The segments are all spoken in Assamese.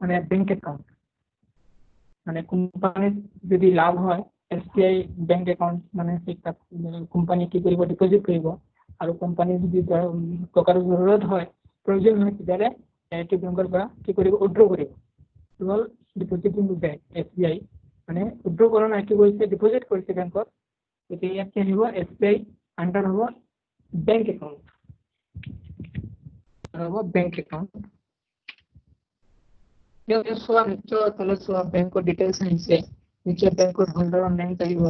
মানে ব্যাংক একাউন্ট মানে কোম্পানির যদি লাভ হয় এসবিআই ব্যাংক একাউন্ট মানে সেটা কোম্পানি কি কৰিব ডিপোজিট কৰিব আৰু কোম্পানি যদি টকাৰ জৰুৰত হয় প্ৰয়োজন হয় তেতিয়ালে এইটো বেংকৰ পৰা কি কৰিব উইথড্ৰ কৰিব হ'ল ডিপোজিটিং বেংক এসবিআই মানে উইথড্ৰ কৰা নাই কি কৰিছে ডিপোজিট কৰিছে বেংকত তেতিয়া ইয়াত কি হ'ব এসবিআই আন্ডাৰ হ'ব ব্যাংক একাউন্ট হ'ব ব্যাংক একাউন্ট सोआ निश्चय तले सोआ बैंक डिटेल्स আহিছে নিচে ব্যাংকৰ হোল্ডাৰৰ নেম থাকিব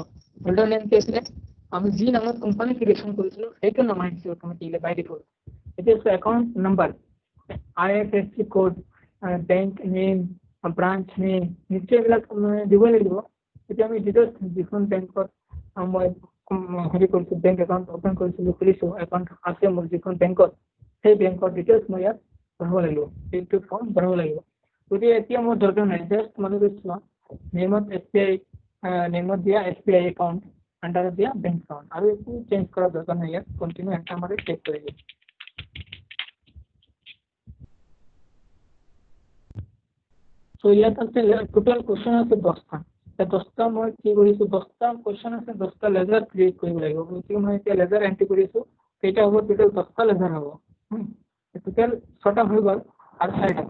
হোল্ডাৰ নেম কি আছে আমি যি নামত কোম্পানী ক্ৰিয়েচন কৰিছিলো সেইটো নাম আহিছে অটোমেটিকলি বাই ডিফল্ট এতিয়া account number IFSC code bank name branch name নিচে এইবিলাক দিব লাগিব এতিয়া আমি ডিটেইলছ যিখন বেংকত মই হেৰি কৰিছো বেংক একাউন্ট ওপেন কৰিছিলো খুলিছো একাউন্ট আছে মোৰ যিখন বেংকত সেই বেংকৰ ডিটেইলছ মই ইয়াত ভৰাব লাগিব এইটো ফৰ্ম ভৰাব লাগিব যদি এতিয়া মোৰ দৰকাৰ নাই জাস্ট মানে চোৱা নেমত এসবিআই নেমত দিয়া এসবিআই একাউন্ট আন্ডাৰ দিয়া ব্যাংক একাউন্ট আৰু একো চেঞ্জ কৰা দৰকাৰ নাই ইয়াত কন্টিনিউ এটা মাৰি চেক কৰি দিম সো ইয়াত আছে টোটাল কোৱেশ্চন আছে 10টা এই 10টা মই কি কৰিছো 10টা কোৱেশ্চন আছে 10টা লেজাৰ ক্ৰিয়েট কৰিব লাগিব কিন্তু মই এতিয়া লেজাৰ এন্ট্ৰি কৰিছো এটা হ'ব টোটাল 10টা লেজাৰ হ'ব টোটাল 6টা হৈ গ'ল আৰু 6টা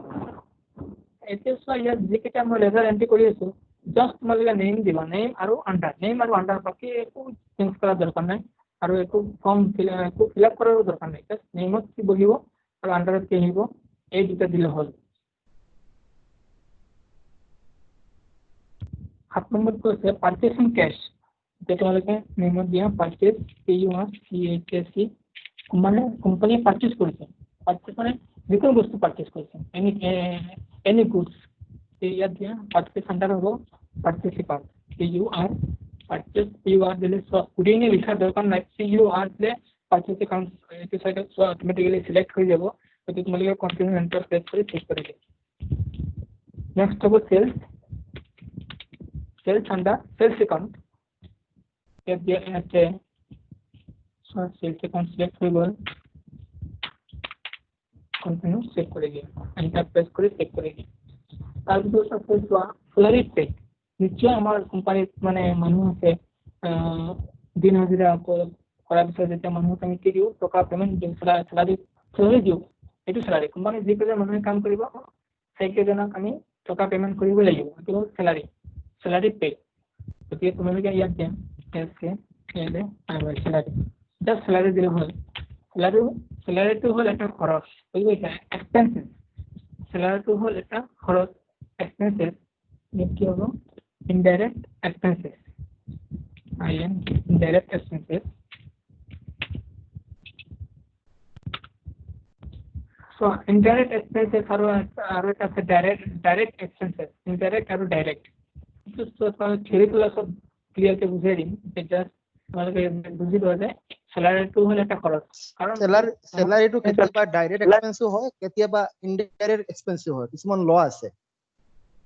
এতিয়া সো ইয়াত যিকেইটা মই লেজাৰ এন্ট্ৰি কৰি আছো জাস্ট তোমালোকে নেম দিবা নেম আৰু আন্ডাৰ বাকি একো চেঞ্জ কৰা দৰকাৰ নাই আৰু একো ফৰ্ম ফিল আপ কৰাৰ দৰকাৰ নাই জাস্ট নেমত কি বহিব আৰু আন্ডাৰত কি আহিব এই দুটা দিলে হ'ল 7 নম্বৰ কৈছে পাৰচেজিং কেছ তোমালোকে নেমত দিয়া পাৰচেজ PURCHASE মানে কোম্পানী পাৰচেজ কৰিছে পাৰচেজ মানে যিকোনো বস্তু পাৰচেজ কৰিছে any goods ইয়াত দিয়া পারচেজ আন্ডার হবো purchase account PUR purchase PUR দিলে পুরিনে লিখা দরকার নাই PUR দিলে পারচেজ অ্যাকাউন্ট এই সাইডে অটোমেটিক্যালি সিলেক্ট হয়ে যাব তো তোমাকে কন্টিনিউ এন্টার প্রেস করে চেক করে দিই নেক্সট হবো সেলস আন্ডার সেলস অ্যাকাউন্ট এর দিয়ে আছে সেলস অ্যাকাউন্ট সিলেক্ট হয়ে গেল কন্টিনিউ চেক করে দিই এন্টার প্রেস করে চেক করে দিই তারপর সবচেয়ে স্যালারি পে নিশ্চয় আমার কোম্পানির মানে মানুষ আছে দিন হাজিরা করার বিষয়ে যেতিয়া মানুহক আমি কি দিওঁ টকা পেমেন্ট দিওঁ স্যালারি দিওঁ এইটো স্যালারি কোম্পানী যিকেইজন মানুহে কাম কৰিব সেইকেইজনক আমি টকা পেমেন্ট কৰিব লাগিব এইটো স্যালাৰি পে গতিকে তোমালোকে ইয়াত দিয়া স্যালাৰি জাস্ট স্যালাৰি দিলে হ'ল স্যালাৰিটো হ'ল এটা খৰচ বুজি পাইছা এক্সপেন্সেস স্যালাৰিটো হ'ল এটা খৰচ expenses কি হলো indirect expenses indirect expenses so indirect expenses আৰু এটা আছে direct expenses indirect আৰু direct তো তোমাক থিওৰি ক্লাস ক্লিয়াৰ কে বুজাই দিম জাস্ট তোমালোকে বুজি লোৱা যে স্যালাৰিটো হ'ল এটা খৰচ কাৰণ স্যালাৰিটো কেতিয়াবা ডাইৰেক্ট এক্সপেন্সও হয় কেতিয়াবা ইনডাইৰেক্ট এক্সপেন্সও হয় কিছুমান ল আছে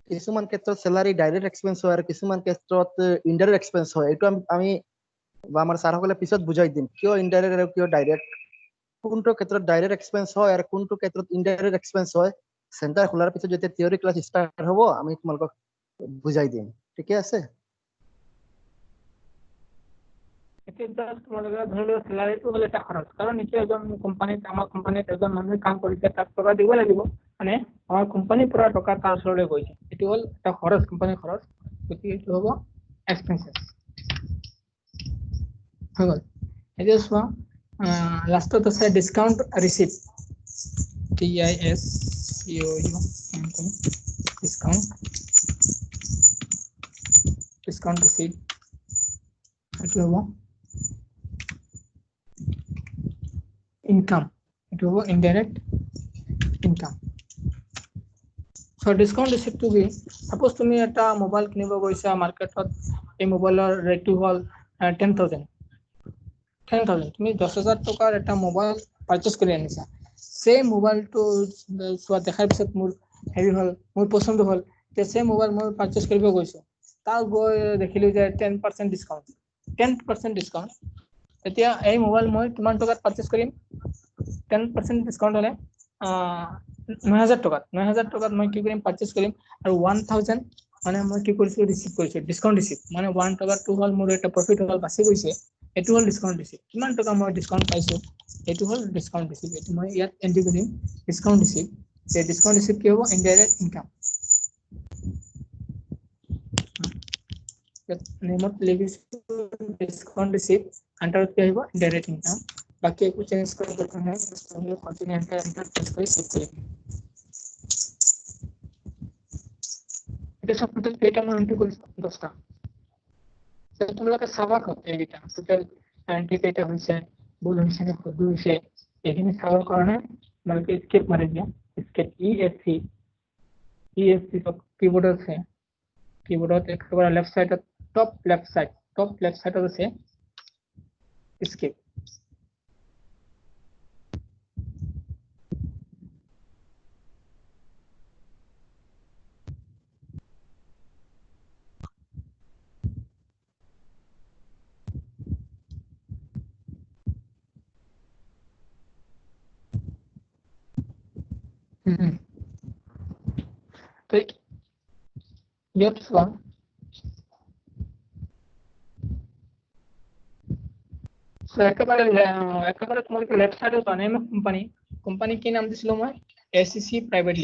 কিছুমান ক্ষেত্ৰত স্যালাৰি ডাইৰেক্ট এক্সপেন্স হয় আৰু কিছুমান ক্ষেত্ৰত ইনডাইৰেক্ট এক্সপেন্স হয় এইটো আমি বা আমাৰ ছাৰসকলে পিছত বুজাই দিম কিয় ইনডাইৰেক্ট আৰু কিয় ডাইৰেক্ট কোনটো ক্ষেত্ৰত ডাইৰেক্ট এক্সপেন্স হয় আৰু কোনটো ক্ষেত্ৰত ইনডাইৰেক্ট এক্সপেন্স হয় সেন্টাৰ খোলাৰ পিছত যেতিয়া থিওৰি ক্লাস ষ্টাৰ্ট হ'ব আমি তোমালোকক বুজাই দিম ঠিক আছে এতিয়া জাস্ট তোমালোকে ধৰি লোৱা স্যালাৰিটো হ'ল এটা খৰচ কাৰণ নিশ্চয় এজন কোম্পানীত আমাৰ কোম্পানীত এজন মানুহে কাম কৰিছে তাক টকা দিব লাগিব মানে আমাৰ কোম্পানীৰ পৰা টকা তাৰ ওচৰলৈ গৈছে এইটো হ'ল এটা খৰচ কোম্পানীৰ খৰচ গতিকে এইটো হ'ব এক্সপেন্সেস হৈ গ'ল এতিয়া চোৱা লাষ্টত আছে ডিসকাউন্ট ৰিচিপ্ট ডিসকাউন্ট ৰিচিপ্ট এইটো হ'ব ইনকাম এইটো হ'ব ইনডাইৰেক্ট ইনকাম সো ডিসকাউন্ট ৰিচিপ্টটো কি সাপোজ তুমি এটা মোবাইল কিনিব গৈছা মাৰ্কেটত এই মোবাইলৰ ৰেটটো হ'ল 10000 তুমি 10000 টকাৰ এটা মোবাইল পাৰচেজ কৰি আনিছা সেই মোবাইলটো চোৱা দেখাৰ পিছত মোৰ হেৰি হ'ল মোৰ পছন্দ হ'ল যে সেই মোবাইল মই পাৰচেজ কৰিব গৈছো তাক গৈ দেখিলো যে 10% ডিসকাউন্ট এতিয়া এই মোবাইল মই কিমান টকাত পাৰচেজ কৰিম 10% ডিসকাউন্ট হলে 9000 টকাত মই কি কৰিম পাৰচেজ কৰিম আৰু 1000 মানে মই কি কৰিছো ৰিসিভ কৰিছো ডিসকাউন্ট ৰিসিভ মানে 1 টকা 2 হল মোৰ এটা প্ৰফিট হল বাছি গৈছে এটো হল ডিসকাউন্ট ৰিসিভ কিমান টকা মই ডিসকাউন্ট পাইছো এটো হল ডিসকাউন্ট ৰিসিভ এটো মই ইয়াত এন্ট্ৰি কৰিম ডিসকাউন্ট ৰিসিভ এই ডিসকাউন্ট ৰিসিভ কি হ'ব ইনডাইৰেক্ট ইনকাম নেমত লিখিছো ডিসকাউন্ট ৰিসিভ আন্ডাৰত কি আহিব ইনডাইৰেক্ট ইনকাম বাকি একো চেঞ্জ কৰিব দৰকাৰ নাই কন্টিনিউ এন্টাৰ প্ৰেছ কৰি সেভ কৰিম এটা সব টোটাল কেইটা মই এন্ট্ৰি কৰিছো 10টা তোমালোকে চাবা কত এইটা টোটাল এন্ট্ৰি কেইটা হৈছে ভুল হৈছে নে শুদ্ধ হৈছে এইখিনি চাবৰ কাৰণে তোমালোকে স্কেপ মাৰি দিয়া স্কেপ ইএফসি সব কিবোৰ্ড আছে কিবোৰ্ডত একেবাৰে লেফট সাইডত টপ লেফট সাইডত আছে স্কেপ তো ইয়াত চোৱা একেবাৰে তোমালোকে লেফট সাইডত বানাই কোম্পানী কি নাম দিছিলো মই এসিসি প্ৰাইভেট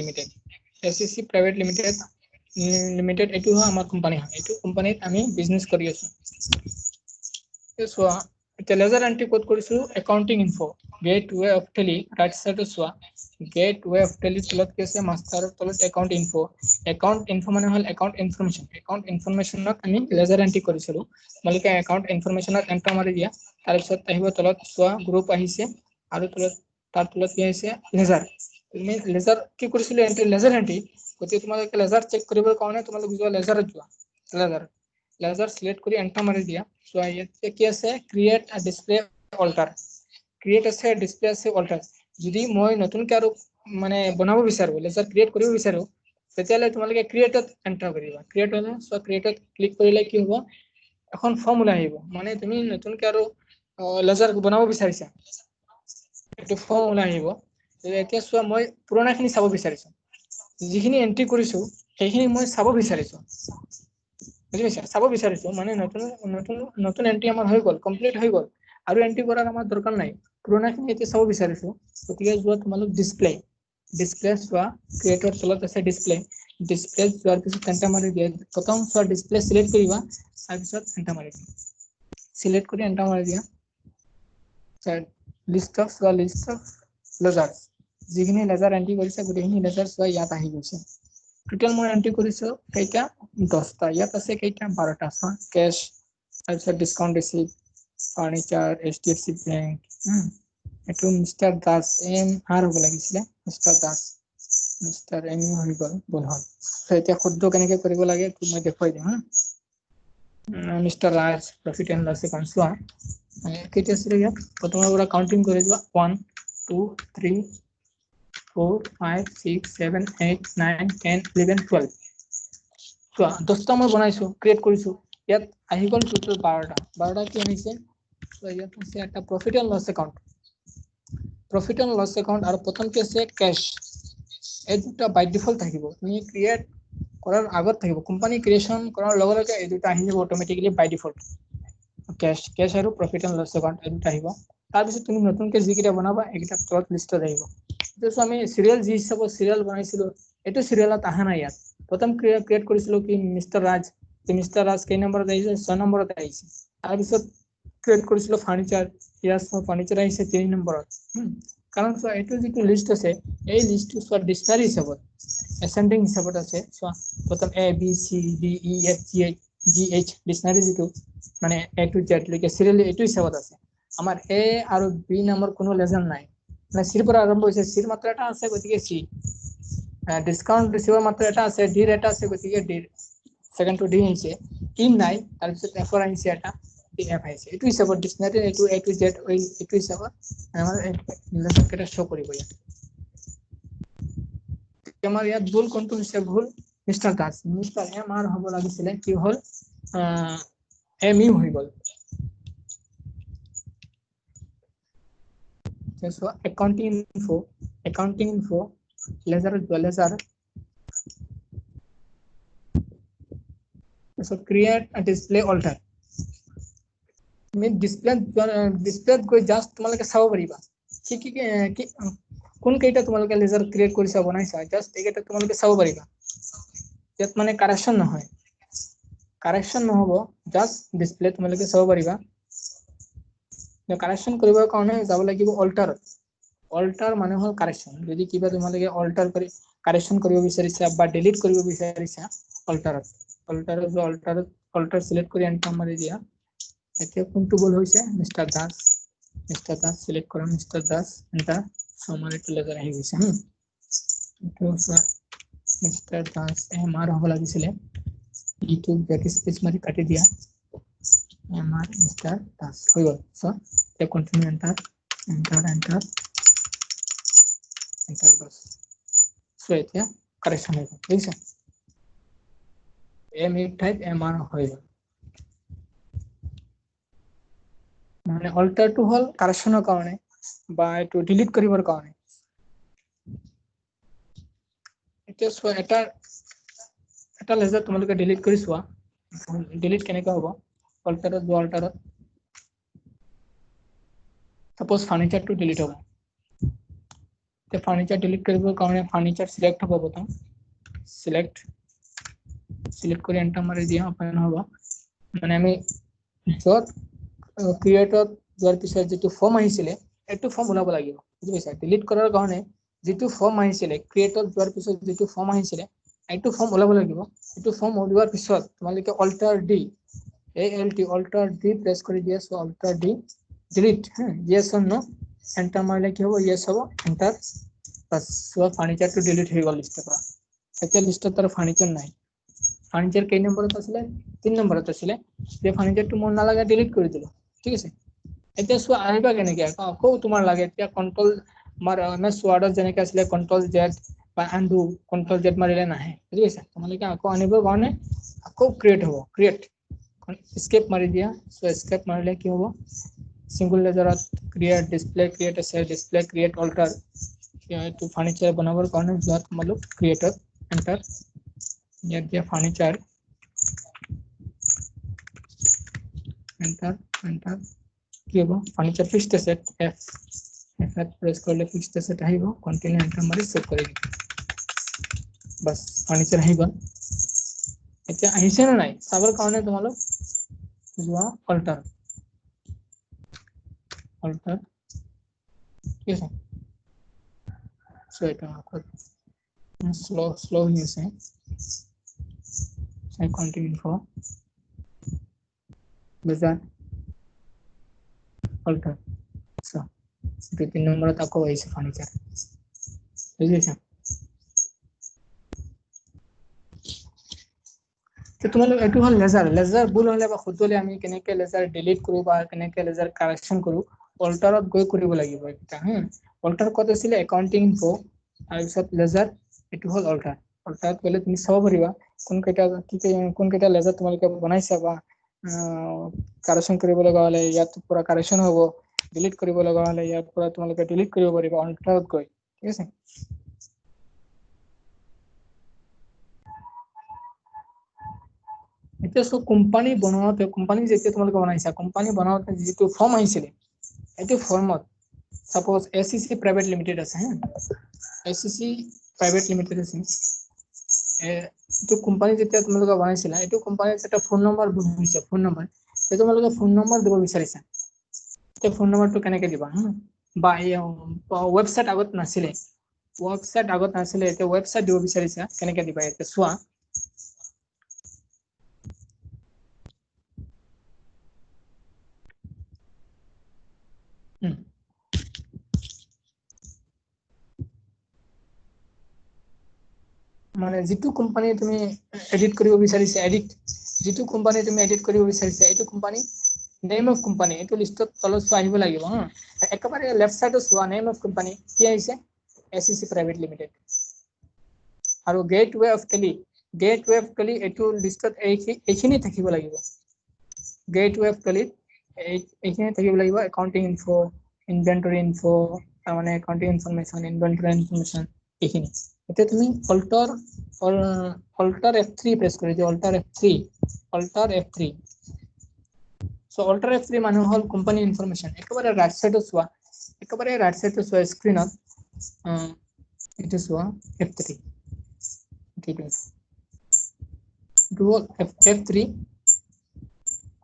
লিমিটেড এটো হয় আমাৰ কোম্পানী হয় এটো কোম্পানীত আমি বিজনেস কৰি আছো চোৱা এতিয়া লেজাৰ এন্ট্ৰি কোড কৰিছো accounting info gateway of Tally right সাইডত চোৱা গেটওয়ে অফ টেলি তলত কি আছে মাষ্টাৰৰ তলত একাউন্ট ইনফো মানে হল একাউন্ট ইনফৰমেশনক আমি লেজাৰ এন্ট্ৰি কৰিছিলো তোমালোকে একাউন্ট ইনফৰমেশনত এন্টাৰ মাৰি দিয়া তাৰ পিছত আহিব তলত চোৱা গ্ৰুপ আহিছে আৰু তাৰ তলত কি আহিছে লেজাৰ তুমি লেজাৰ কি কৰিছিলো এন্ট্ৰি লেজাৰ এন্ট্ৰি গতি তোমালোকে লেজাৰ চেক কৰিবৰ কাৰণে তোমালোকে যোৱা লেজাৰত যোৱা লেজাৰ সিলেক্ট কৰি এন্টাৰ মাৰি দিয়া সো ইয়াতে কি আছে ক্ৰিয়েট আ ডিসপ্লে অল্টাৰ ক্ৰিয়েট আছে ডিসপ্লে আছে অল্টাৰ যদি মই নতুনকৈ আৰু মানে বনাব বিচাৰো লেজাৰ ক্ৰিয়েট কৰিব বিচাৰো তেতিয়ালে তোমালোকে ক্ৰিয়েটত এন্টাৰ কৰিবা ক্ৰিয়েট হলে সো ক্ৰিয়েটত ক্লিক কৰিলে কি হ'ব এখন ফৰ্ম ওলাই আহিব মানে তুমি নতুনকৈ আৰু লেজাৰ বনাব বিচাৰিছা এটো ফৰ্ম ওলাই আহিব এতিয়া চোৱা মই পুৰণাখিনি চাব বিচাৰিছো যিখিনি এন্ট্ৰি কৰিছো সেইখিনি মই চাব বিচাৰিছো বুজি পাইছা চাব বিচাৰিছো মানে নতুন এন্ট্ৰি আমাৰ হৈ গল কমপ্লিট হৈ গল আৰু এন্ট্ৰি কৰাৰ আমাৰ দৰকাৰ নাই পুৰণাখিনি এতিয়া চাব বিচাৰিছো গতিকে যোৱা তোমালোক ডিসপ্লে চোৱা ক্ৰিয়েটৰ তলত আছে ডিসপ্লে যোৱাৰ পিছত এন্টাৰ মাৰি দিয়া প্ৰথম চোৱা ডিসপ্লে সিলেক্ট কৰিবা তাৰ পিছত এন্টাৰ মাৰি দিয়া সিলেক্ট কৰি এন্টাৰ মাৰি দিয়া লিষ্ট অফ লেজাৰ যিখিনি লেজাৰ এন্ট্ৰি কৰিছে গোটেইখিনি লেজাৰ চোৱা ইয়াত আহি গৈছে টোটেল মই এন্ট্ৰি কৰিছো কেইটা 10টা ইয়াত আছে কেইটা 12টা চোৱা কেশ তাৰপিছত discount receive furniture HDFC bank এটো মিস্টাৰ দাস এম.আৰ. হ'ব লাগিছিলে মিস্টাৰ দাস মিস্টাৰ এম হৈ গ'ল ভুল হ'ল এতিয়া শুদ্ধ কেনেকে কৰিব লাগে মই দেখুৱাই দিম mister Raj profit and loss account চোৱা কেতিয়া আছিলে ইয়াত প্ৰথমৰ পৰা কাউন্টিং কৰি যোৱা 1 2 3 4 5 6 7 8 9 10 11 12 চোৱা 10টা মই বনাইছো ক্ৰিয়েট কৰিছো ইয়াত আহি গ'ল টোটাল 12টা কি আহিছে ইয়াত আছে এটা প্ৰফিট এণ্ড লছ একাউণ্ট আৰু প্ৰথম কি আছে কেশ এই দুটা বাই ডিফল্ট থাকিব তুমি ক্ৰিয়েট কৰাৰ আগত থাকিব কোম্পানী ক্ৰিয়েচন কৰাৰ লগে লগে এই দুটা আহি যাব অটোমেটিক্যালি বাই ডিফল্ট কেশ আৰু প্ৰফিট এণ্ড লছ একাউণ্ট এই দুটা আহিব তাৰপিছত তুমি নতুনকৈ যিকেইটা বনাবা এইকেইটা তলত লিষ্টত আহিব এতিয়া আমি সিৰিয়েল যি হিচাপত সিৰিয়েল বনাইছিলো এইটো সিৰিয়েলত অহা নাই ইয়াত প্ৰথম ক্ৰিয়েট কৰিছিলো কি মিস্টাৰ ৰাজ কেই নম্বৰত আহিছে 6 নম্বৰত আহিছে তাৰপিছত ক্ৰিয়েট কৰিছিলো ফাৰ্নিচাৰ ফাৰ্নিচাৰ আহিছে 3 নম্বৰত কাৰণ চোৱা এইটো যিটো লিষ্ট আছে এই লিষ্টটো চোৱা ডিক্সনাৰী হিচাপত এসেন্ডিং হিচাপত আছে চোৱা প্ৰথম A B C D E F G H dictionary যিটো মানে এ টু জেড লৈকে সিৰিয়েলি এইটো হিচাপত আছে আমাৰ এ আৰু বি নামৰ কোনো লেজাৰ নাই মানে সিৰ পৰা আৰম্ভ হৈছে সিৰ মাত্ৰ এটা আছে গতিকে সি ডিসকাউন্ট ৰিসিভৰ মাত্ৰ এটা আছে ডিৰ এটা আছে গতিকে ডিৰ সেকেন্ডটো ডি আহিছে ই নাই তাৰপিছত এফৰ আহিছে এটা এফ আহিছে এইটো হিচাপত ডিক্সনাৰী এইটো এ টু জেড এইটো হিচাপত আমাৰ লেজাৰ কেইটা শো কৰিব ইয়াত আমাৰ ইয়াত ভুল কোনটো হৈছে ভুল mister Das mister M R হ'ব লাগিছিলে কি হ'ল এম ইউ হৈ গ'ল so accounting info ledger ledger so create a display alter তুমি ডিসপ্লেত গৈ জাস্ট তোমালোকে চাব পাৰিবা কি কি কি কোন কেইটা তোমালোকে লেজাৰ ক্ৰিয়েট কৰিছা বনাইছা জাস্ট এইকেইটা তোমালোকে চাব পাৰিবা ইয়াত মানে কাৰেকশ্যন নহব জাস্ট ডিসপ্লে তোমালোকে চাব পাৰিবা কাৰেকশ্যন কৰিবৰ কাৰণে যাব লাগিব অল্টাৰ মানে হ'ল কাৰেকশ্যন যদি কিবা তোমালোকে অল্টাৰ কৰি কাৰেকশ্যন কৰিব বিচাৰিছা বা ডিলিট কৰিব বিচাৰিছা অল্টাৰ সিলেক্ট কৰি এন্টাৰ মাৰি দিয়া এতিয়া কোনটো বল হৈছে মিস্টাৰ দাস সিলেক্ট কৰা মিস্টাৰ দাস এন্টাৰ সমান এটা লেজাৰ আহি গৈছে এইটো মিস্টাৰ দাস এমআৰ হ'ব লাগিছিলে ইটো ব্যাক স্পেস মাৰি কাটি দিয়া এমআৰ মিস্টাৰ দাস হৈ গ'ল সো এতিয়া কন্টিনিউ এন্টাৰ বাস সো এতিয়া কাৰেকশ্যন হৈ গ'ল বুজিছা এম টাইপ এমআৰ হৈ গ'ল মানে অল্টাৰটো হল কাৰেকশ্যনৰ কাৰণে বা এটো ডিলিট কৰিবৰ কাৰণে এতিয়া চোৱা এটা লেজাৰ তোমালোকে ডিলিট কৰি চোৱা ডিলিট কেনেকৈ হ'ব অল্টাৰত সাপোজ ফাৰ্নিচাৰটো ডিলিট হ'ব তে ফাৰ্নিচাৰ ডিলিট কৰিবৰ কাৰণে ফাৰ্নিচাৰ সিলেক্ট হ'ব বটন সিলেক্ট কৰি এন্টাৰ মাৰি দিয়া ওপেন হ'ব মানে আমি যত ক্ৰিয়েটত যোৱাৰ পিছত যেটো ফৰ্ম আহিছিলে এটো ফৰ্ম ওলাব লাগিব বুজি পাইছা ডিলিট কৰাৰ কাৰণে যেটো ফৰ্ম আহিছিলে ক্ৰিয়েটত যোৱাৰ পিছত যেটো ফৰ্ম আহিছিলে এটো ফৰ্ম ওলাব লাগিব এটো ফৰ্ম ওলোৱাৰ পিছত তোমালোকে অল্টাৰ ডি প্ৰেছ কৰি দিয়া so alter D delete yes or no enter মাৰিলে কি হ'ব yes হ'ব এন্টাৰ বাস সো ফাৰ্নিচাৰটো ডিলিট হৈ গ'ল লিষ্টৰ পৰা এতিয়া লিষ্টত তাৰ ফাৰ্নিচাৰ নাই ফাৰ্নিচাৰ কেই নম্বৰত আছিলে 3 নম্বৰত আছিলে যে ফাৰ্নিচাৰটো মোৰ নালাগে ডিলিট কৰি দিলো ঠিক আছে এতিয়া চোৱা আহিবা কেনেকৈ আকৌ তোমাৰ লাগে এতিয়া কন্ট্ৰোল মাৰ এমএছ ওয়াৰ্ডত যেনেকৈ আছিলে কন্ট্ৰোল জেড বা আনডু কন্ট্ৰোল জেড মাৰিলে নাহে বুজি পাইছা তোমালোকে আকৌ আনিবৰ কাৰণে আকৌ ক্ৰিয়েট এস্কেপ মাৰি দিয়া সো এস্কেপ মাৰিলে কি হ'ব সিঙ্গল লেজাৰত ক্ৰিয়েট আছে display create alter to furniture बनावर कौन है जात मतलब creator enter याद दिया furniture enter কি হ'ব furniture fixed set f press কৰিলে fixed set আহিব continue enter মাৰি সেভ কৰি দিম বাস furniture আহি গ'ল এতিয়া আহিছে না নাই চাবৰ কাৰণে তোমালোক যোৱা alter ঠিক আছে so এটা slow হৈ আছে I continue for bizarre alter so itu 3 নম্বৰত আকৌ আহিছে ফাৰ্নিচাৰ বুজিছা তো তোমালোক এটো হল লেজাৰ বুল হলে বা খুদলে আমি কেনেকৈ লেজাৰ ডিলিট কৰো বা কেনেকৈ লেজাৰ কাৰেকশ্যন কৰো অল্টাৰত গৈ কৰিব লাগিব এটা অল্টাৰ কত আছিল একাউন্টিং ইনফো আৰু সব লেজাৰ এটো হল অল্টাৰত গলে তুমি চাব পাৰিবা কোন কেইটা লেজাৰ তোমালোকে বনাইছা বা কাৰেকশ্যন কৰিব লগা হলে ইয়াত পুৰা কাৰেকশ্যন হ'ব ডিলিট কৰিব লগা হলে ইয়াত পুৰা তোমালোকে ডিলিট কৰিব পাৰিবা অল্টাৰত গৈ ঠিক আছে এতিয়া সো কোম্পানী বনাওতে কোম্পানী যেতিয়া তোমালোকে বনাইছা কোম্পানী বনাওতে যেটো ফৰ্ম আহিছিলে এটো ফৰ্মত সাপোজ এসিসি প্ৰাইভেট লিমিটেড আছে এসিসি প্ৰাইভেট লিমিটেড আছে এটো কোম্পানী যেতিয়া তোমালোকে বনাইছিলা এটো কোম্পানীৰ এটা ফোন নম্বৰ হৈছে ফোন নম্বৰ তে তোমালোকে ফোন নম্বৰ দিব বিচাৰিছা তে ফোন নম্বৰটো কেনেকৈ দিবা বা ওয়েবসাইট আগত নাছিলে এতিয়া ওয়েবসাইট দিব বিচাৰিছা কেনেকৈ দিবা এতিয়া চোৱা মানে যেটো কোম্পানী তুমি এডিট কৰিব বিচাৰিছা যেটো কোম্পানী তুমি এডিট কৰিব বিচাৰিছা এটো কোম্পানী নেম অফ কোম্পানী এটো লিষ্টত তলত চোৱা আহিব লাগিব একেবাৰে লেফট সাইডত চোৱা নেম অফ কোম্পানী কি আহিছে এসিসি প্ৰাইভেট লিমিটেড আৰু গেটৱে অফ কালি এটো লিষ্টত এইখিনি থাকিব লাগিব গেটৱে অফ কালি এইখিনি থাকিব লাগিব একাউন্টিং ইনফো ইনভেন্টৰী ইনফো মানে একাউন্টিং ইনফৰমেশন ইনভেন্টৰী ইনফৰমেশন এইখিনি এতিয়া তুমি অল্টাৰ F3 প্ৰেছ কৰি দিয়া alter F3 so alter F3 মানে হল কোম্পানী ইনফৰমেশন একেবাৰে ৰাইট সাইডত চোৱা স্ক্ৰিনত এটা চোৱা F3 ঠিক আছে F3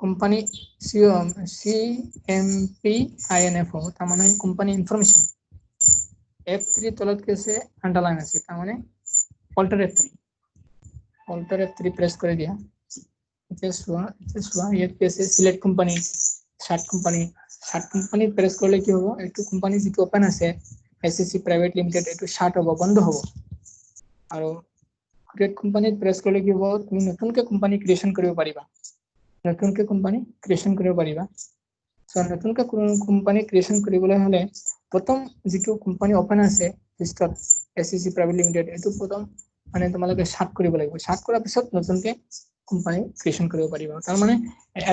কোম্পানী CMPINF তার মানে কোম্পানী ইনফরমেশন F3 তলত কি আছে আন্ডারলাইন আছে তার মানে অল্টার F3 প্রেস করে দিয়া এটা চোৱা ইয়াত কি আছে select company shut company press কৰলে কি হ'ব এইটো কোম্পানী যেটো ওপেন আছে SCC প্ৰাইভেট লিমিটেড এইটো শাৰ্ট হ'ব বন্ধ হ'ব আৰু ক্ৰিয়েট কোম্পানী প্ৰেস কৰলে কি হ'ব তুমি নতুনকৈ কোম্পানী ক্ৰিয়েচন কৰিব পাৰিবা সো নতুনকৈ কোম্পানী ক্ৰিয়েচন কৰিবলৈ হলে প্ৰথম যেটো কোম্পানী ওপেন আছে লিষ্টত SCC প্ৰাইভেট লিমিটেড এইটো প্ৰথম মানে তোমালোকে শাৰ্ট কৰিব লাগিব শাৰ্ট কৰাৰ পিছত নতুনকৈ কোম্পানী ক্ৰিয়েচন কৰিব পাৰিবা তাৰ মানে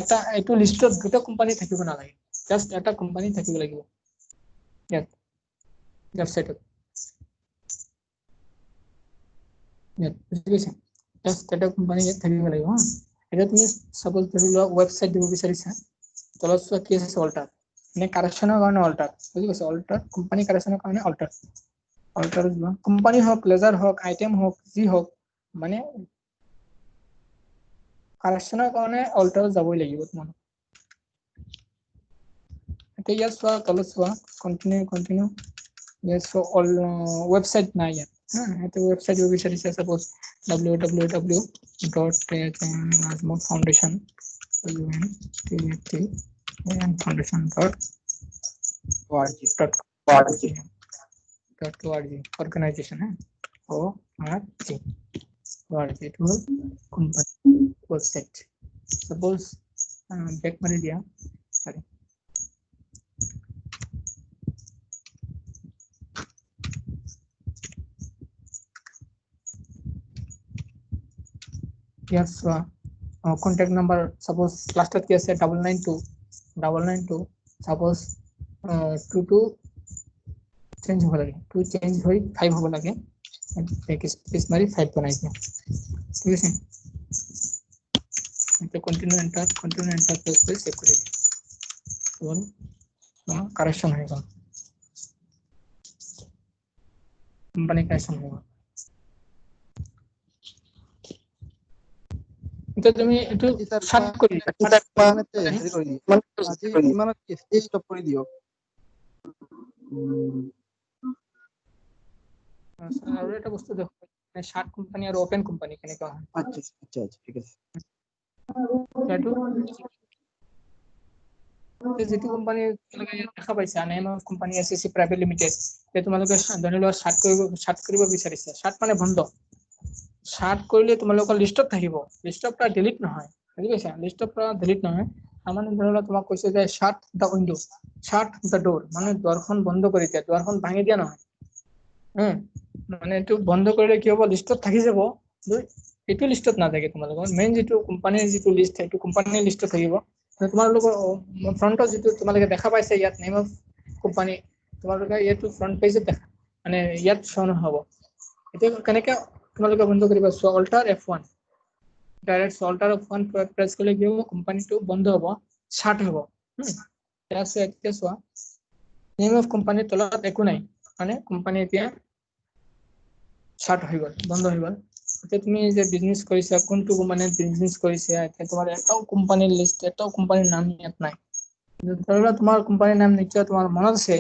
এটা এইটো লিষ্টত দুটা কোম্পানী থাকিব নালাগে জাস্ট এটা কোম্পানী থাকিব লাগিব ইয়াত ওয়েবসাইটত বুজি পাইছা জাস্ট এটা কোম্পানী ইয়াত থাকিব লাগিব এটা তুমি সাপোজ ধৰি লোৱা ওয়েবসাইট দিব বিচাৰিছা তলত চোৱা কি আছে অল্টাৰ মানে কাৰেকচনৰ কাৰণে অল্টাৰ বুজি পাইছা অল্টাৰ কোম্পানী কাৰেকচনৰ কাৰণে অল্টাৰ কোম্পানী হওক লেজাৰ হওক আইটেম হওক যি হওক মানে কাৰেকশনৰ কাৰণে অল্টাৰ যাবই লাগিব তোমালোক এতিয়া ইয়াত চোৱা তলত চোৱা কন্টিনিউ ইয়াত চোৱা অল ওয়েবসাইট নাই ইয়াত এটা ওয়েবসাইট বিচাৰিছা suppose www.foundation.org organization ORG it will company website suppose back mari dia sorry yes contact number suppose last at case 992 suppose 22 change hoba lage 2 change hoi 5 hoba lage space mari 5 banai dia ঠিক আছে এটা কন্টিনিউ এন্টার প্রেস করে সেভ করে দিই এবং কারেকশন হয়ে গেল কোম্পানি কারেকশন হয়ে গেল এটা তুমি একটু শার্ট করে পানেতে এন্ট্রি কৰি দিও আজি ইমানত স্টপ কৰি দিও আৰু এটা বস্তু দেখো শার্ট কোম্পানি আর ওপেন কোম্পানি কেনেকা হয় আচ্ছা ঠিক আছে যেটো কোম্পানি দেখা পাইছা name of company SCC private limited তে তোমালোকে ধৰি লোৱা শাৰ্ট কৰিব বিচাৰিছা শাৰ্ট মানে বন্ধ শাৰ্ট কৰিলে তোমালোকৰ লিষ্টত থাকিব লিষ্টৰ পৰা ডিলিট নহয় বুজি পাইছা লিষ্টৰ পৰা ডিলিট নহয় আমাৰ ধৰি লোৱা তোমাক কৈছে যে শাৰ্ট দা উইন্ডো শাৰ্ট দা ডোৰ মানে দুৱাৰখন বন্ধ কৰি দিয়া দুৱাৰখন ভাঙি দিয়া নহয় মানে এইটো বন্ধ কৰিলে কি হ'ব লিষ্টত থাকি যাব এইটো লিষ্টত নাথাকে তোমালোকৰ মেইন যেটো কোম্পানীৰ যেটো লিষ্ট সেইটো কোম্পানীৰ লিষ্টত থাকিব তোমালোকৰ ফ্ৰন্টত যেটো তোমালোকে দেখা পাইছে ইয়াত নেম অফ কোম্পানী তোমালোকে ইয়াতো ফ্ৰন্ট পেজত দেখা মানে ইয়াত শো নহব এটা কেনেকা তোমালোকে বন্ধ কৰিবা so alter F1 direct alter F1 press কৰিলে কি হ'ব কোম্পানীটো বন্ধ হ'ব শাৰ্ট হ'ব এতিয়া চোৱা নেম অফ কোম্পানীৰ তলত একো নাই মানে কোম্পানী এতিয়া শার্ট হৈ গ'ল বন্ধ হৈ গ'ল এতিয়া তুমি যে বিজনেস কৰিছা কোনটো মানে বিজনেস কৰিছা এতিয়া তোমাৰ এটাও কোম্পানীৰ লিষ্ট এটাও কোম্পানীৰ নাম ইয়াত নাই ধৰি লোৱা তোমাৰ কোম্পানীৰ নাম নিশ্চয় তোমাৰ মনত আছে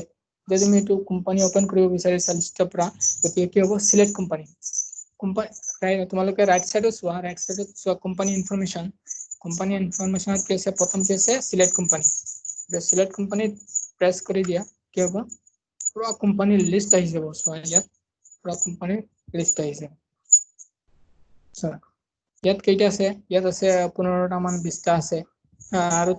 যে তুমি এইটো কোম্পানী ওপেন কৰিব বিচাৰিছা লিষ্টৰ পৰা তেতিয়া কি হ'ব সিলেক্ট কোম্পানী তোমালোকে ৰাইট সাইডত চোৱা কোম্পানী ইনফৰমেশন কি আছে প্ৰথম কি আছে select company select company press কৰি দিয়া কি হ'ব পুৰা কোম্পানীৰ লিষ্ট আহি যাব চোৱা ইয়াত পুৰা কোম্পানীৰ লিষ্ট আহিছে ইয়াত কেইটা আছে ইয়াত আছে 15টা মান 20টা আছে আৰু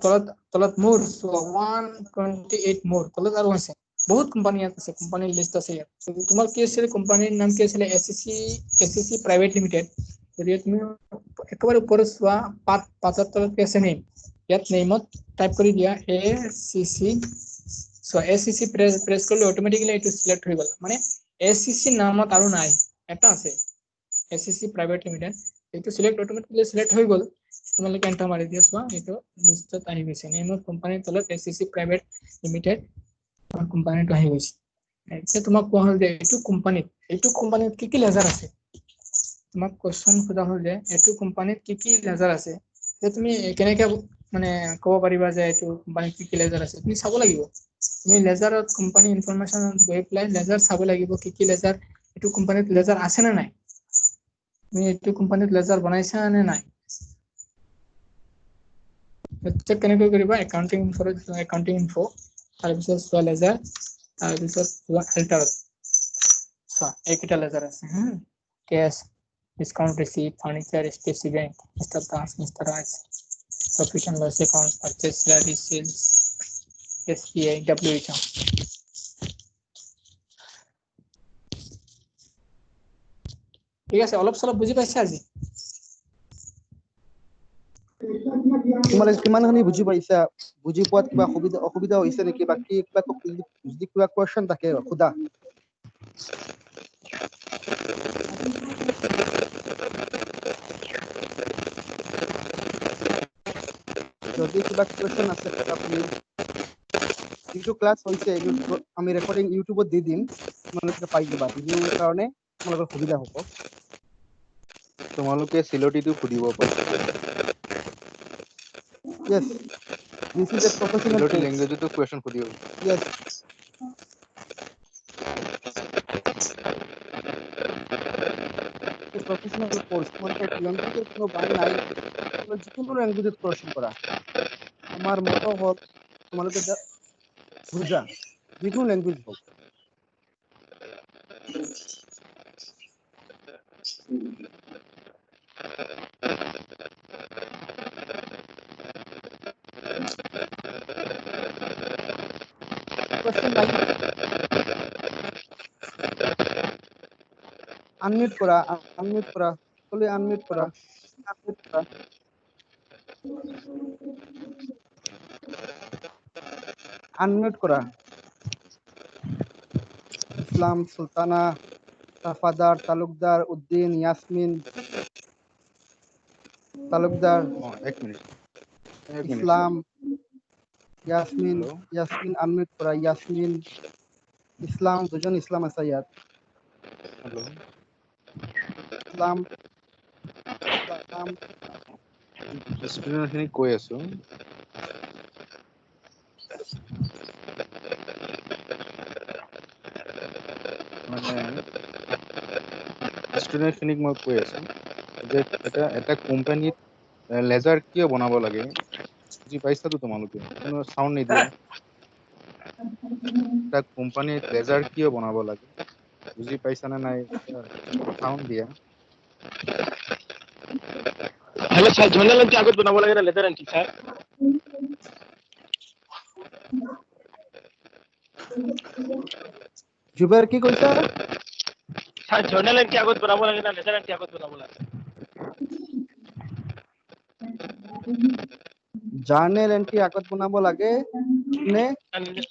তলত মোৰ 128 মোৰ তলত আৰু আছে বহুত কোম্পানী ইয়াত আছে কোম্পানীৰ লিষ্ট আছে ইয়াত তোমাৰ কি আছিল কোম্পানীৰ নাম কি আছিল SCC প্ৰাইভেট লিমিটেড যদি তুমি একেবাৰে ওপৰত চোৱা পাঁচৰ তলত কি আছে নেম ইয়াত নেমত টাইপ কৰি দিয়া SCC প্ৰেছ কৰিলে অটোমেটিক্যালি এইটো সিলেক্ট হৈ গ'ল মানে এসিসি নামত আৰু নাই, এটা আছে এসিসি প্ৰাইভেট লিমিটেড, এইটো সিলেক্ট অটোমেটিকলি সিলেক্ট হৈ গ'ল, তোমালোকে এন্টাৰ মাৰি দিয়া চোৱা এইটো লিষ্টত আহি গৈছে, নেম অফ কোম্পানীৰ তলত এসিসি প্ৰাইভেট লিমিটেড কোম্পানীটো আহি গৈছে। এতিয়া তোমাক কোৱা হ'ল যে এইটো কোম্পানীত কি কি লেজাৰ আছে, তোমাক কোৱেশ্চন সোধা হ'ল যে এইটো কোম্পানীত কি কি লেজাৰ আছে, যে তুমি কেনেকে মানে ক'ব পাৰিবা যে এইটো কোম্পানীত কি কি লেজাৰ আছে, তুমি চাব লাগিব, তুমি লেজাৰত কোম্পানী ইনফৰমেশ্যন গৈ পেলাই লেজাৰ চাব লাগিব, কি কি লেজাৰ এইটো কোম্পানীত লেজাৰ আছে নে নাই, তুমি এইটো কোম্পানীত লেজাৰ বনাইছা নে নাই। চেক কেনেকৈ কৰিবা, একাউণ্টিং ইনফো, তাৰপিছত চোৱা লেজাৰ, তাৰপিছত চোৱা ফিল্টাৰত, চোৱা এইকেইটা লেজাৰ আছে, cash, discount receive, furniture, specific, mister Das, mister Raj, profit and loss account, purchase, salary, sales, SPI, WH. ঠিক আছে, অলপ চলপ বুজি পাইছা আজি? তোমালোকে কিমানখিনি বুজি পাইছা, বুজি পোৱাত কিবা অসুবিধা হৈছে নেকি, বাকী কিবা যদি কিবা কোৱেশ্চন থাকে সোধা। যদি কিবা কোৱেশ্চন আছে আপুনি, যিটো ক্লাছ হৈছে আমি ৰেকৰ্ডিং ইউটিউবত দি দিম, তোমালোকে পাই যাবা, ভিডিঅ'ৰ কাৰণে তোমালোকৰ সুবিধা হ'ব। তোমালোকে চিলটিটো সুধিব পাৰা। Yes, this is a professional চিলটি course. ল্যাঙ্গুয়েজতো কোয়েশ্চন সুধিব। Yes. প্রফেশনাল কোর্স, তোমালোকে ল্যাঙ্গুয়েজের কোনো বাই নাই, তোমরা যিকোনো ল্যাঙ্গুয়েজত কোয়েশ্চন করা। আমার মতো হল তোমালোকে বুঝা, যিকোনো ল্যাঙ্গুয়েজ হোক। কোয়েশ্চন নাই, আনমিউট করা, বলে আনমিউট করা। আনমিউট করা। ইসলাম, সুলতানা, সাফাদার, তালুকদার, উদ্দিন, ইয়াসমিন, তালুকদার, এক মিনিট। ইসলাম, ইয়াসমিন, হ্যালো, ইয়াসমিন আনমিউট করা, ইয়াসমিন, ইসলাম, দুজন ইসলাম আছে ইয়াত। হ্যালো। ইসলাম, স্টুডেন্টখিনি কৈ আছো। মানে ষ্টুডেন্টখিনিক মই কৈ আছো যে এটা কোম্পানীত লেজাৰ কিয় বনাব লাগে, বুজি পাইছাতো তোমালোকে? কোনো চাউণ্ড নিদিয়া। এটা কোম্পানীত লেজাৰ কিয় বনাব লাগে বুজি পাইছানে নাই? চাউণ্ড দিয়া। हेलो सर, जर्नल एंट्री आगत बनावं लागेल लेदर एंट्री सर। জুবেৰ কি কৈছা? सर जर्नल एंट्री आगत बनावं लागेल लेदर एंट्री आगत बनावं लागेल। জাৰ্নেল এন্ট্ৰি আগত বনাব লাগে নে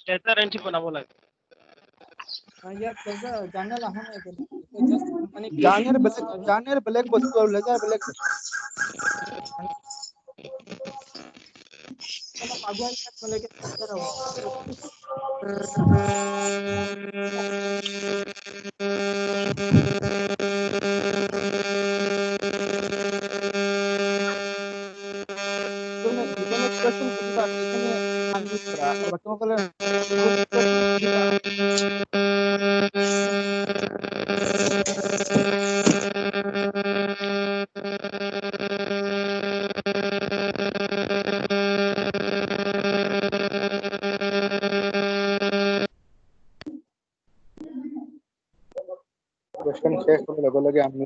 लेदर एंट्री बनावं लागेल। জাৰ্নেল আহা নাই, জাৰ্নেল বেলেগ বস্তু আৰু লেজাৰ বেলেগ বস্তু। অলপ আগুৱাই তোমালোকে যিজনে কোৱেশ্চন সুধিবা সেইজনে আনমিউট কৰা, আৰু বাকীসকলে কোৱেশ্চন সুধিবা। কোয়েশ্চন শেষ হলে লগে লগে আমি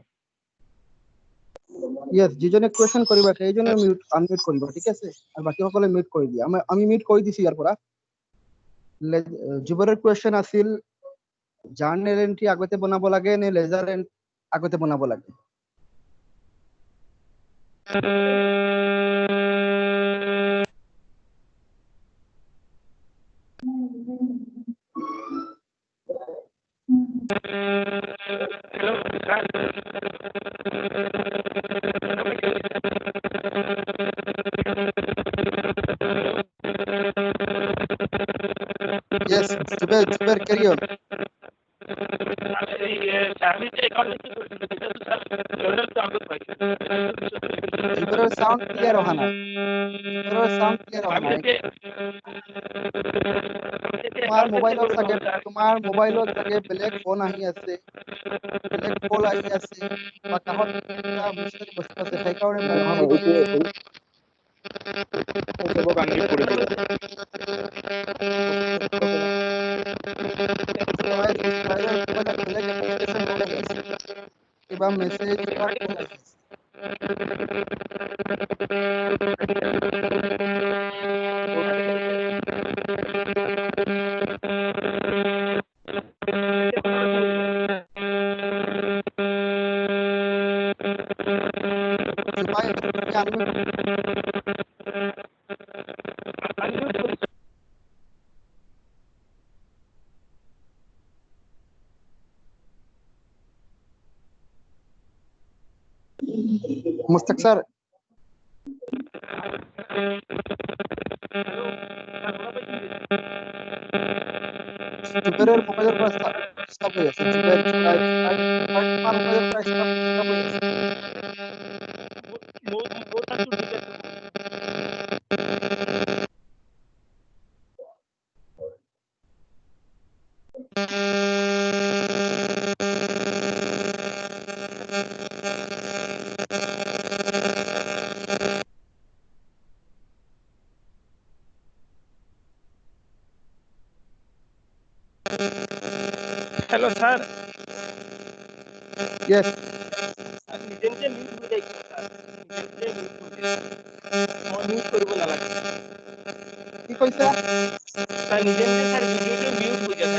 ইয়েস, যিজনে কোৱেশ্চন কৰিবা সেইজনে আনমিউট কৰিব, ঠিক আছে? আৰু বাকীসকলে মিউট কৰি দিয়া। আমি মিউট কৰি দিছো ইয়াৰ পৰা। জুবেৰৰ কোৱেশ্চন আছিল জাৰ্নেল এন্ট্ৰি আগতে বনাব লাগে নে লেজাৰ আগতে বনাব লাগে? Yes, Zubair, carry on. Zubair, sound clear ho na. Zubair, sound clear ho na. তোমার মোবাইলত চাগে বেলেগ ফোন আহি আছে, বেলেগ কল আহি আছে, বা কাহত এটা মিছাৰি বস্তু আছে, সেইকাৰণে ভাবি চবক আনমিউট কৰি দিবা কিবা মেছেজ বা কল আহি আছে। मुस्तक सर जुबेर मोबाइल पर स्टॉप हो जाছে जुबेर তোমার মোবাইল पर स्टॉप हो जाছে हेलो सर यस নিজে মিউট হৈ যায় মই মিউট কৰিব নালাগে কি কৈছা স্যার নিজে স্যার ভিডিওটো মিউট হৈ যায়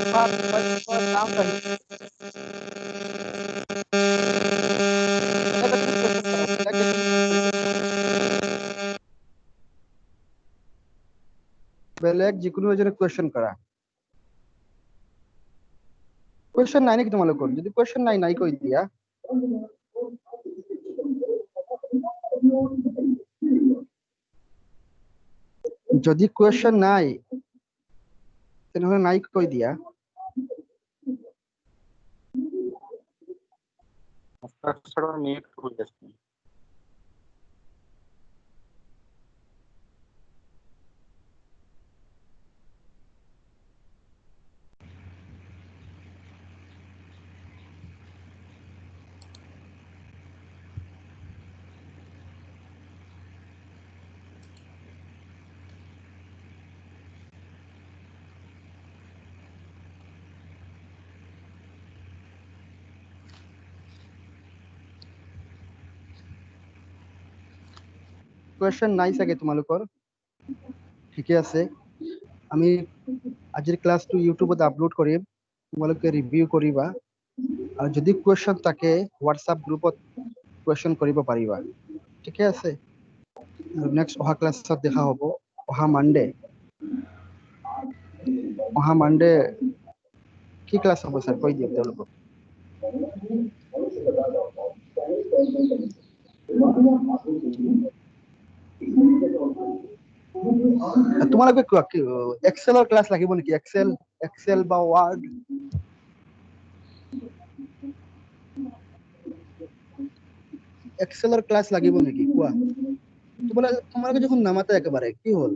তোমার মোবাইল पर साउंड आহি বেলেগ যিকোনো এজনে কোৱেশ্চন কৰা কোৱেশ্চন নাই নেকি তোমালোকৰ যদি কোৱেশ্চন নাই কৈ দিয়া যদি কোৱেশ্চন নাই তেনেহলে নাই কৈ দিয়া মুস্তাক মিউট হৈ আছে কোৱেশ্চন নাই চাগে তোমালোকৰ ঠিকে আছে আমি আজিৰ ক্লাছটো ইউটিউবত আপলোড কৰিম তোমালোকে ৰিভিউ কৰিবা আৰু যদি কোৱেশ্চন থাকে হোৱাটসঅ্যাপ গ্ৰুপত কোৱেশ্চন কৰিব পাৰিবা ঠিকে আছে নেক্সট অহা ক্লাছত দেখা হ'ব অহা মানডে কি ক্লাছ হ'ব স্যার কৈ দিয়ক তেওঁলোকক তোমালোকে এক্সেলৰ ক্লাছ লাগিব নেকি এক্সেল বা ওয়াৰ্ড এক্সেলৰ ক্লাছ লাগিব নেকি কোৱা তোমালোকে যখন নামাতে একেবাৰে কি হল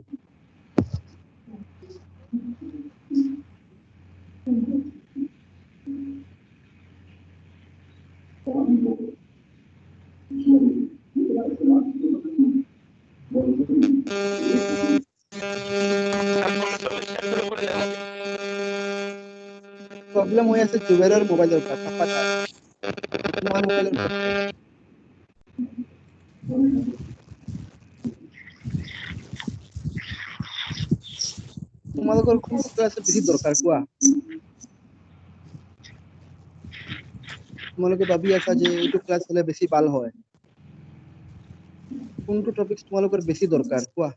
प्रॉब्लम হৈ আছে জুবেৰৰ মোবাইলৰ পৰা নাপাতা তোমাৰ মোবাইলৰ পৰা তোমালোকৰ কোনটো ক্লাছ বেছি দৰকাৰ কোৱা তোমালোকে ভাবি আছা যে এইটো ক্লাছ হলে বেছি ভাল হয় কোনটো টপিক তোমালোকৰ বেছি দৰকাৰ কোৱা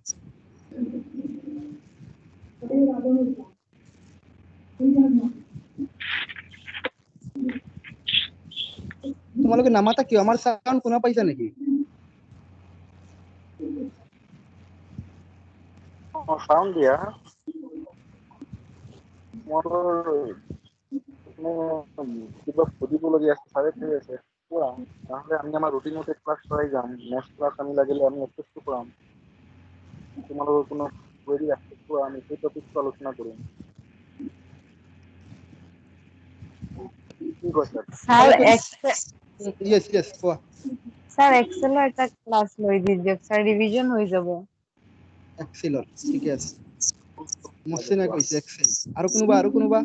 তোমালোকে নামাতা কিয়? আমাৰ সাউন্ড শুনা পাইছা নেকি? সাউন্ড দিয়া মোৰ কিবা সুধিবলগীয়া আছে চাৰে কৈ আছে কোৱা, নহ'লে আমি আমাৰ ৰুটিন মতে ক্লাছ কৰাই যাম। নেক্সট ক্লাছ আমি লাগিলে আমি এক্সেছটো কৰাম। তোমালোকৰ কোনো কুৱেৰি আছে কোৱা, আমি সেই টপিকটো আলোচনা কৰিম। কি কৈছা? স্যাৰ ইয়েস ইয়েস কোৱা। স্যাৰ এক্সেলৰ এটা ক্লাছ লৈ দি দিয়ক স্যাৰ, ৰিভিজন হৈ যাব। এক্সেলৰ ঠিকে আছে। মচিনে কৈছে এক্সেল। আৰু কোনোবা?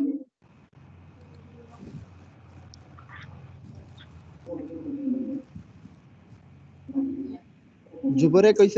যুবৰে কৈছে